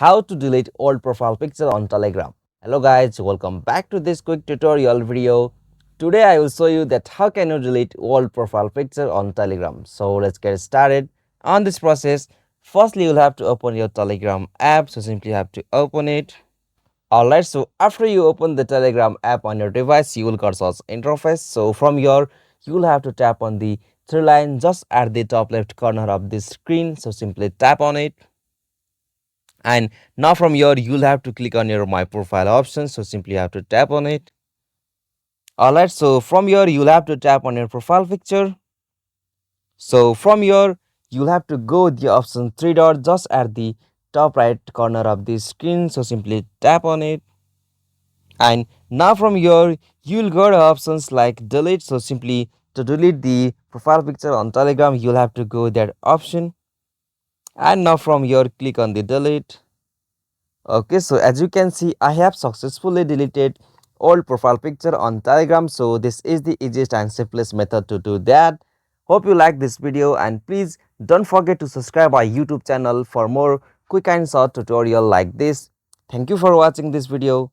how to delete old profile picture on Telegram. Hello guys, welcome back to this quick tutorial video. Today I will show you that how can you delete old profile picture on Telegram. So let's get started on this process. Firstly, you'll have to open your Telegram app. So simply have to open it. Alright, so after you open the Telegram app on your device, you will get such interface. So from here, you will have to tap on the three line just at the top left corner of the screen. So simply tap on it. And now from here, you'll have to click on your My Profile option. So simply have to tap on it. Alright, so from here, you'll have to tap on your profile picture. So from here, you'll have to go the option three dot just at the top right corner of the screen. So simply tap on it. And now from here you'll get options like delete. So simply to delete the profile picture on Telegram, you'll have to go that option. And now from here click on the delete. Okay, so as you can see, I have successfully deleted old profile picture on Telegram. So this is the easiest and simplest method to do that. Hope you like this video, and please don't forget to subscribe our YouTube channel for more quick and short tutorial like this. Thank you for watching this video.